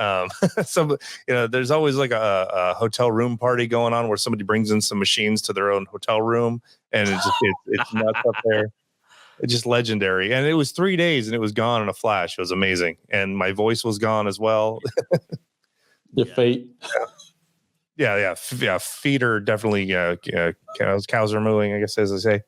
There's always like a hotel room party going on where somebody brings in some machines to their own hotel room, and it's nuts up there. It's just legendary. And it was 3 days, and it was gone in a flash. It was amazing, and my voice was gone as well. Your feet. Yeah. Feet are definitely cows are mooing, I guess, as I say.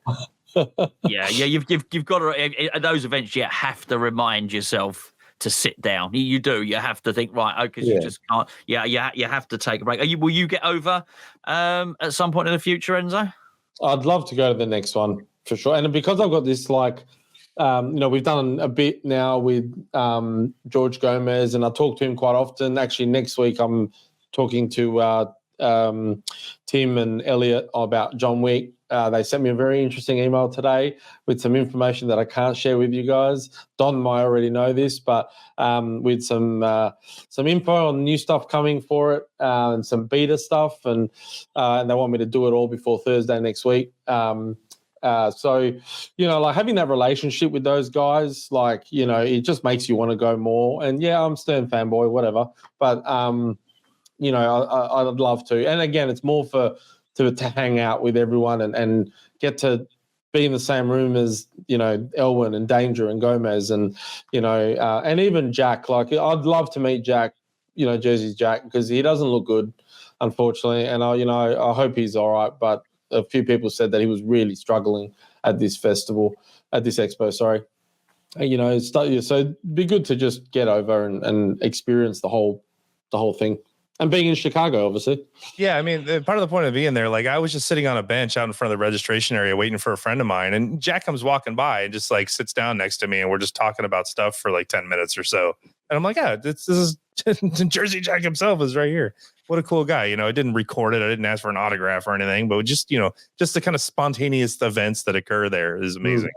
yeah. You've got to at those events. You have to remind yourself to sit down. You do. You have to think right. Because you just can't. Yeah. You have to take a break. Will you get over at some point in the future, Enzo? I'd love to go to the next one for sure. And because I've got this we've done a bit now with George Gomez, and I talk to him quite often. Actually, next week I'm talking to Tim and Elliot about John Wick. They sent me a very interesting email today with some information that I can't share with you guys. Don might already know this, but with some info on new stuff coming for it and some beta stuff, and they want me to do it all before Thursday next week. So having that relationship with those guys, it just makes you want to go more. And yeah, I'm Stern fanboy, whatever, but I'd love to. And again, it's more to hang out with everyone and get to be in the same room as, Elwin and Danger and Gomez and, and even Jack. I'd love to meet Jack, Jersey Jack, because he doesn't look good, unfortunately. And I hope he's all right. But a few people said that he was really struggling at this expo, sorry. So it'd be good to just get over and experience the whole thing. And being in Chicago, obviously. Yeah, I mean, part of the point of being there, I was just sitting on a bench out in front of the registration area waiting for a friend of mine, and Jack comes walking by and just sits down next to me, and we're just talking about stuff for 10 minutes or so. And I'm like, yeah, this is Jersey Jack himself is right here. What a cool guy. I didn't record it. I didn't ask for an autograph or anything, but just the kind of spontaneous events that occur there is amazing.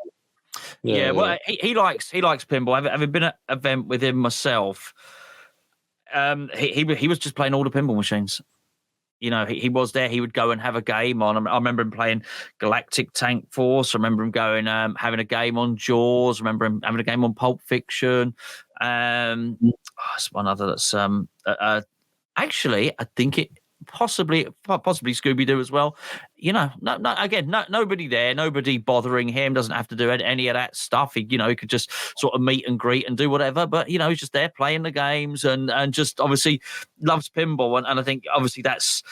Yeah, well, he likes pinball. Having been at an event with him myself, he was just playing all the pinball machines. He was there. He would go and have a game on. I remember him playing Galactic Tank Force. I remember him going having a game on Jaws. I remember him having a game on Pulp Fiction. It's one other that's actually I think it possibly Scooby-Doo as well. Nobody there, nobody bothering him, doesn't have to do any of that stuff. He could just sort of meet and greet and do whatever, but he's just there playing the games and just obviously loves pinball. And I think obviously that's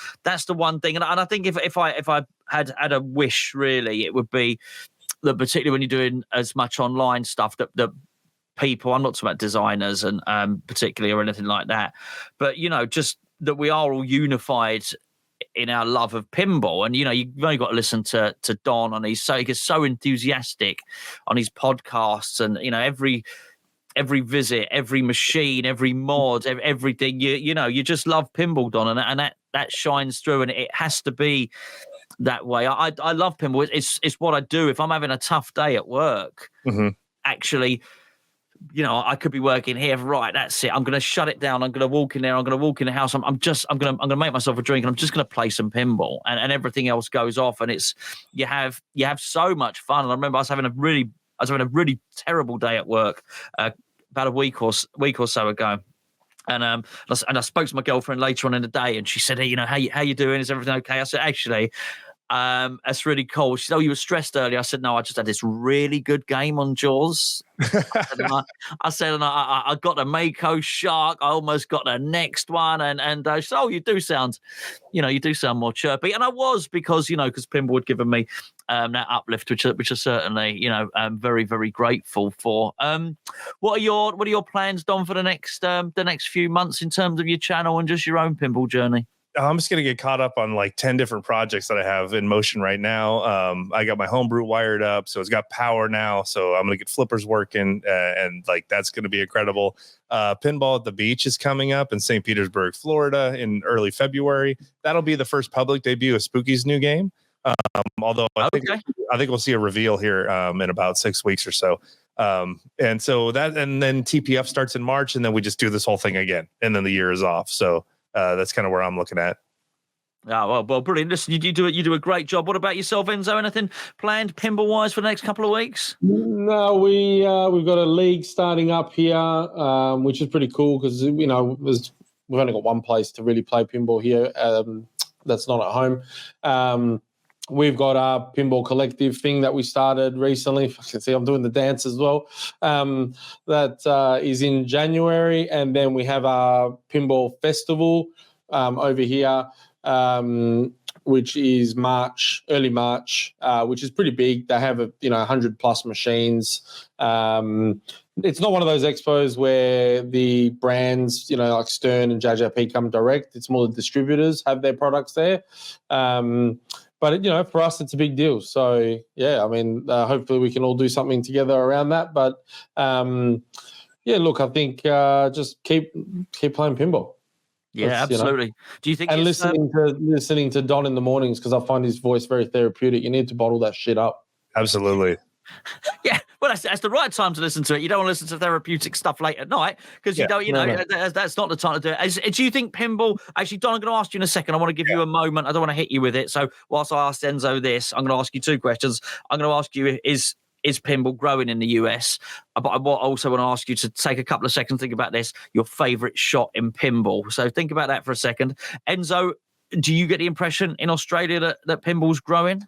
the one thing. And I think if I had a wish, really, it would be that, particularly when you're doing as much online stuff, that people, I'm not talking about designers and particularly or anything like that, but just that we are all unified in our love of pinball. And you've only got to listen to Don, and he gets so enthusiastic on his podcasts, and every visit, every machine, every mod, everything. You just love pinball, Don, and that shines through, and it has to be that way. I love pinball. It's what I do if I'm having a tough day at work. Mm-hmm. Actually, I could be working here. Right, that's it. I'm going to shut it down. I'm going to walk in there. I'm going to walk in the house. I'm going to make myself a drink, and I'm just going to play some pinball, and everything else goes off. And it's you have so much fun. And I remember I was having a really terrible day at work about a week or so ago. And I spoke to my girlfriend later on in the day, and she said, "Hey, how you doing? Is everything okay?" I said, "Actually, that's really cool." She said, "Oh, you were stressed earlier." I said, "No, I just had this really good game on Jaws." I said, I got a Mako shark. I almost got the next one. And she said, "Oh, you do sound more chirpy." And I was, because pinball had given me that uplift, which are certainly, I'm very, very grateful for. What are your plans, Don, for the next few months in terms of your channel and just your own pinball journey? I'm just going to get caught up on 10 different projects that I have in motion right now. I got my homebrew wired up, so it's got power now. So I'm going to get flippers working, and that's going to be incredible. Pinball at the Beach is coming up in St. Petersburg, Florida in early February. That'll be the first public debut of Spooky's new game. Although I think we'll see a reveal here in about 6 weeks or so. And so and then TPF starts in March, and then we just do this whole thing again, and then the year is off. So that's kind of where I'm looking at. Oh, well, brilliant. Listen, you do a great job. What about yourself, Enzo? Anything planned pinball-wise for the next couple of weeks? No, we've got a league starting up here, which is pretty cool because, we've only got one place to really play pinball here that's not at home. We've got our pinball collective thing that we started recently. You can see I'm doing the dance as well. That is in January. And then we have our pinball festival over here, which is early March, which is pretty big. They have 100 plus machines. It's not one of those expos where the brands, like Stern and JJP come direct. It's more the distributors have their products there. But, for us, it's a big deal. So, yeah, I mean, hopefully we can all do something together around that. But, look, I think just keep playing pinball. Yeah, absolutely. Do you think and listening to Don in the mornings, because I find his voice very therapeutic. You need to bottle that shit up. Absolutely. Yeah, well, that's the right time to listen to it. You don't want to listen to therapeutic stuff late at night because that's not the time to do it. Do you think pinball? Actually, Don, I'm going to ask you in a second. I want to give you a moment. I don't want to hit you with it. So whilst I ask Enzo this, I'm going to ask you two questions. I'm going to ask you: Is pinball growing in the US? But I also want to ask you to take a couple of seconds to think about this. Your favourite shot in pinball. So think about that for a second. Enzo, do you get the impression in Australia that pinball's growing?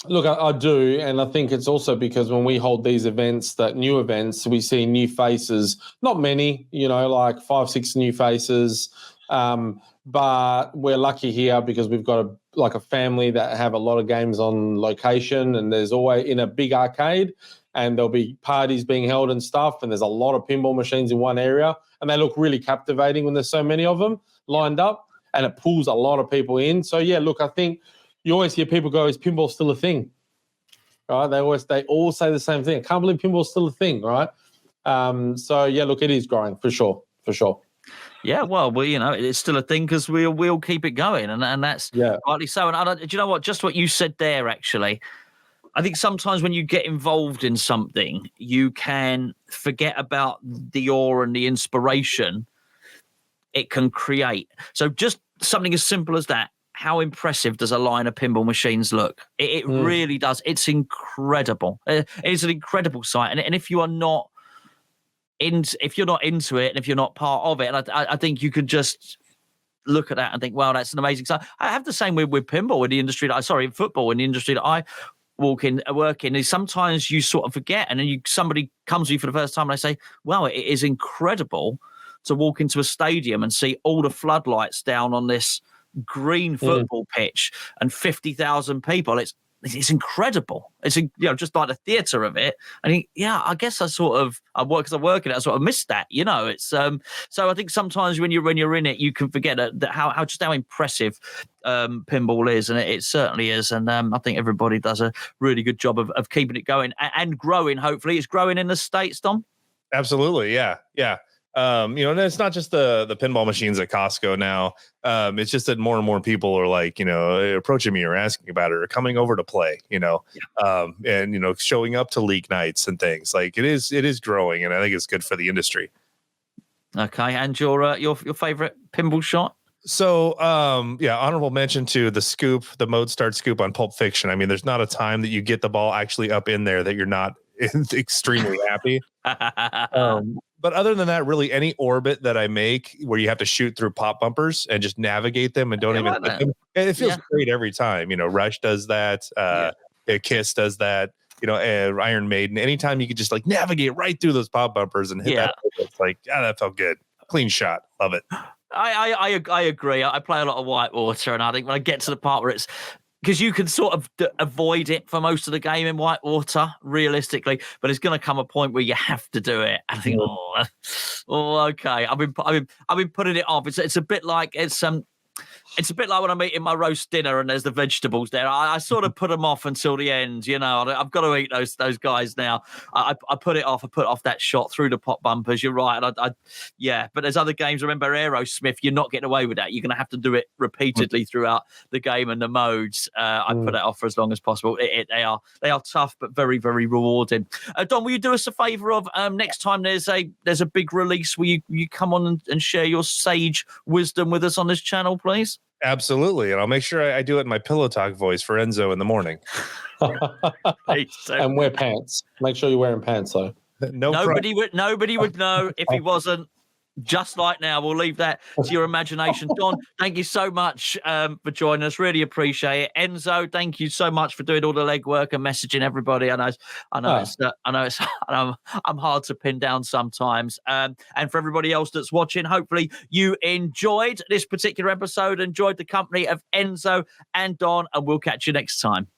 Look, I do, and I think it's also because when we hold these events, new events, we see new faces. Not many, like 5-6 new faces, but we're lucky here because we've got a family that have a lot of games on location, and there's always in a big arcade, and there'll be parties being held and stuff, and there's a lot of pinball machines in one area, and they look really captivating when there's so many of them lined up, and it pulls a lot of people in. So yeah, look, I think you always hear people go, "Is pinball still a thing?" Right? They all say the same thing. I can't believe pinball's still a thing, right? So yeah, look, it is growing for sure. Yeah, well, it's still a thing because we'll keep it going, and that's rightly so. And do you know what? Just what you said there, actually, I think sometimes when you get involved in something, you can forget about the awe and the inspiration it can create. So just something as simple as that. How impressive does a line of pinball machines look? It really does. It's incredible. It's an incredible sight. And if you are not if you're not into it and if you're not part of it, and I think you could just look at that and think, wow, that's an amazing sight. I have the same with pinball in the industry in football in the industry that I work in, is sometimes you sort of forget, and then somebody comes to you for the first time and they say, wow, it is incredible to walk into a stadium and see all the floodlights down on this green football pitch and 50,000 people. It's incredible. It's just like the theatre of it. And I guess I work in it. I sort of missed that. It's so I think sometimes when you're in it, you can forget that how impressive pinball is, and it certainly is. And I think everybody does a really good job of keeping it going and growing. Hopefully, it's growing in the States, Dom. Absolutely, yeah. And it's not just the pinball machines at Costco now. It's just that more and more people are approaching me or asking about it or coming over to play, and showing up to league nights and things. Like it is growing, and I think it's good for the industry. Okay, and your favorite pinball shot? So, honorable mention to the mode start scoop on Pulp Fiction. I mean, there's not a time that you get the ball actually up in there that you're not extremely happy. But other than that, really any orbit that I make where you have to shoot through pop bumpers and just navigate them and don't even hit them, it feels great every time. Rush does that. Kiss does that. And Iron Maiden. Anytime you could just navigate right through those pop bumpers and hit that, it's that felt good. Clean shot. Love it. I agree. I play a lot of Whitewater, and I think when I get to the part where it's because you can sort of avoid it for most of the game in Whitewater, realistically, but it's going to come a point where you have to do it. I think, okay. I've been putting it off. It's a bit like it's it's a bit like when I'm eating my roast dinner and there's the vegetables there. I sort of put them off until the end. I've got to eat those guys now. I put it off. I put off that shot through the pop bumpers. You're right. Yeah. But there's other games. Remember Aerosmith? You're not getting away with that. You're going to have to do it repeatedly throughout the game and the modes. I put it off for as long as possible. They are tough, but very, very rewarding. Don, will you do us a favour of next time there's a big release? Will you come on and share your sage wisdom with us on this channel, please? Absolutely. And I'll make sure I do it in my pillow talk voice for Enzo in the morning. And wear pants. Make sure you're wearing pants, though. Nobody would know if he wasn't. Just like now, we'll leave that to your imagination. Don, thank you so much for joining us. Really appreciate it. Enzo, thank you so much for doing all the legwork and messaging everybody. I'm hard to pin down sometimes. And for everybody else that's watching, hopefully you enjoyed this particular episode, enjoyed the company of Enzo and Don, and we'll catch you next time.